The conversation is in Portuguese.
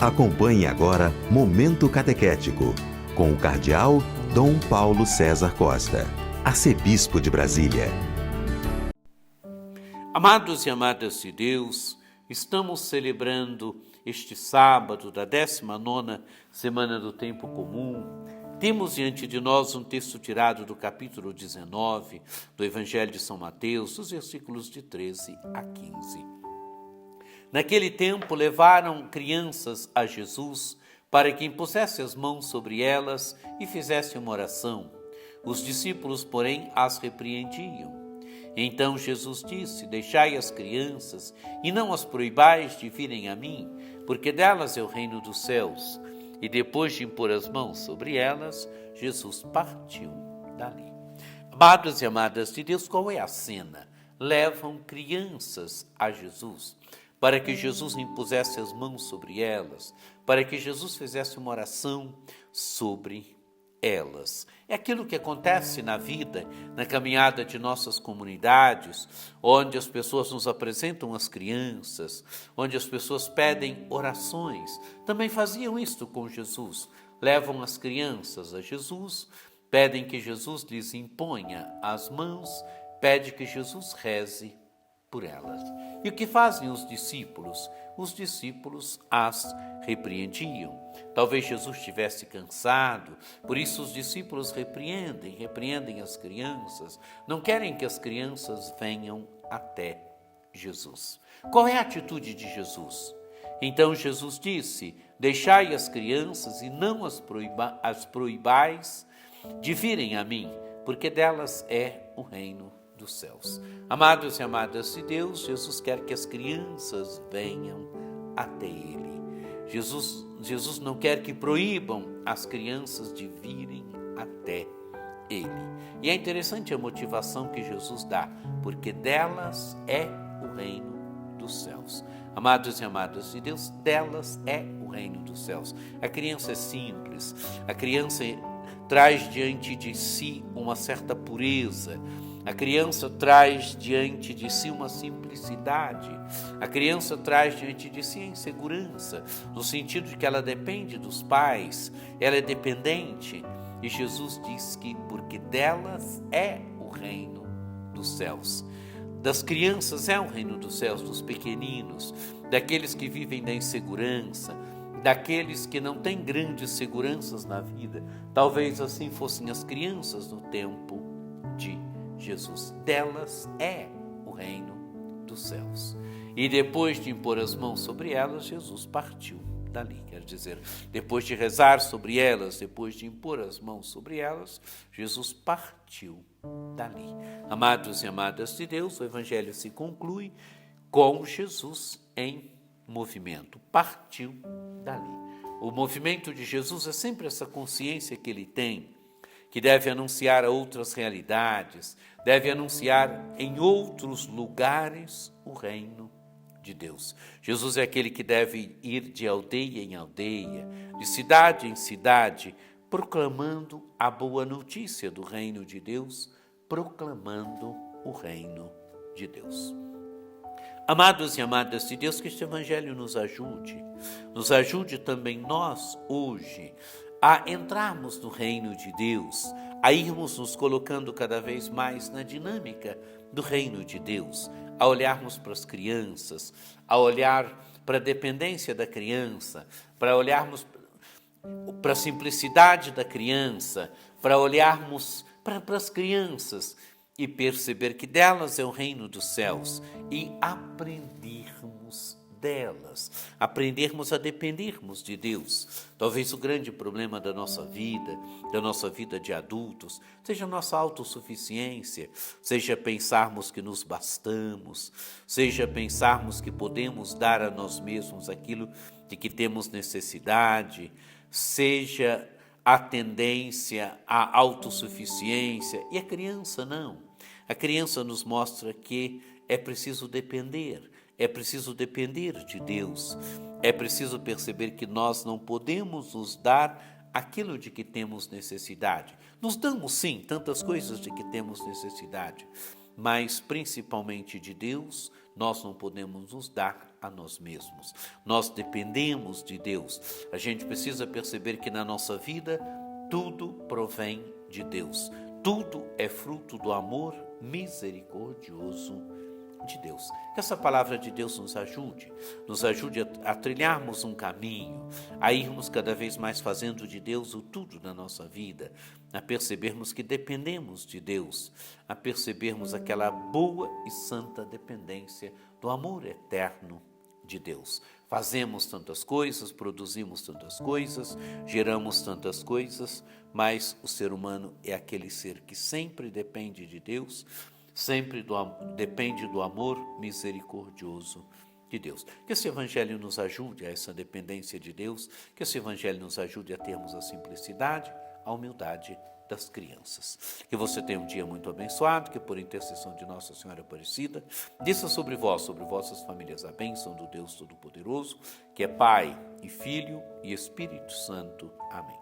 Acompanhe agora Momento Catequético, com o Cardeal Dom Paulo César Costa, arcebispo de Brasília. Amados e amadas de Deus, estamos celebrando este sábado da 19ª Semana do Tempo Comum. Temos diante de nós um texto tirado do capítulo 19 do Evangelho de São Mateus, dos versículos de 13 a 15. Naquele tempo levaram crianças a Jesus para que impusesse as mãos sobre elas e fizesse uma oração. Os discípulos, porém, as repreendiam. Então Jesus disse: deixai as crianças e não as proibais de virem a mim, porque delas é o reino dos céus. E depois de impor as mãos sobre elas, Jesus partiu dali. Amados e amadas de Deus, qual é a cena? Levam crianças a Jesus, para que Jesus impusesse as mãos sobre elas, para que Jesus fizesse uma oração sobre elas. É aquilo que acontece na vida, na caminhada de nossas comunidades, onde as pessoas nos apresentam as crianças, onde as pessoas pedem orações. Também faziam isto com Jesus. Levam as crianças a Jesus, pedem que Jesus lhes imponha as mãos, pede que Jesus reze por elas. E o que fazem os discípulos? Os discípulos as repreendiam. Talvez Jesus estivesse cansado, por isso os discípulos repreendem as crianças, não querem que as crianças venham até Jesus. Qual é a atitude de Jesus? Então Jesus disse: deixai as crianças e não as proibais de virem a mim, porque delas é o reino dos céus. Amados e amadas de Deus, Jesus quer que as crianças venham até Ele. Jesus não quer que proíbam as crianças de virem até Ele. E é interessante a motivação que Jesus dá, porque delas é o reino dos céus. Amados e amadas de Deus, delas é o reino dos céus. A criança é simples, a criança traz diante de si uma certa pureza. A criança traz diante de si uma simplicidade. A criança traz diante de si a insegurança, no sentido de que ela depende dos pais, ela é dependente. E Jesus diz que porque delas é o reino dos céus. Das crianças é o reino dos céus, dos pequeninos, daqueles que vivem da insegurança, daqueles que não têm grandes seguranças na vida. Talvez assim fossem as crianças no tempo de Jesus. Delas é o reino dos céus. E depois de impor as mãos sobre elas, Jesus partiu dali. Quer dizer, depois de rezar sobre elas, depois de impor as mãos sobre elas, Jesus partiu dali. Amados e amadas de Deus, o Evangelho se conclui com Jesus em movimento. Partiu dali. O movimento de Jesus é sempre essa consciência que ele tem, que deve anunciar a outras realidades, deve anunciar em outros lugares o reino de Deus. Jesus é aquele que deve ir de aldeia em aldeia, de cidade em cidade, proclamando a boa notícia do reino de Deus, proclamando o reino de Deus. Amados e amadas de Deus, que este Evangelho nos ajude também nós hoje a entrarmos no reino de Deus, a irmos nos colocando cada vez mais na dinâmica do reino de Deus, a olharmos para as crianças, a olhar para a dependência da criança, para olharmos para a simplicidade da criança, para olharmos para as crianças e perceber que delas é o reino dos céus e aprendermos delas, aprendermos a dependermos de Deus. Talvez o grande problema da nossa vida de adultos, seja a nossa autossuficiência, seja pensarmos que nos bastamos, seja pensarmos que podemos dar a nós mesmos aquilo de que temos necessidade, seja a tendência à autossuficiência. E a criança não. A criança nos mostra que é preciso depender de Deus, é preciso perceber que nós não podemos nos dar aquilo de que temos necessidade. Nos damos sim tantas coisas de que temos necessidade, mas principalmente de Deus, nós não podemos nos dar a nós mesmos. Nós dependemos de Deus. A gente precisa perceber que na nossa vida tudo provém de Deus. Tudo é fruto do amor misericordioso de Deus. Que essa palavra de Deus nos ajude a trilharmos um caminho, a irmos cada vez mais fazendo de Deus o tudo na nossa vida, a percebermos que dependemos de Deus, a percebermos aquela boa e santa dependência do amor eterno de Deus. Fazemos tantas coisas, produzimos tantas coisas, geramos tantas coisas, mas o ser humano é aquele ser que sempre depende de Deus, sempre depende do amor misericordioso de Deus. Que esse Evangelho nos ajude a essa dependência de Deus, que esse Evangelho nos ajude a termos a simplicidade, a humildade das crianças. Que você tenha um dia muito abençoado, que por intercessão de Nossa Senhora Aparecida, desça sobre vós, sobre vossas famílias, a bênção do Deus Todo-Poderoso, que é Pai e Filho e Espírito Santo. Amém.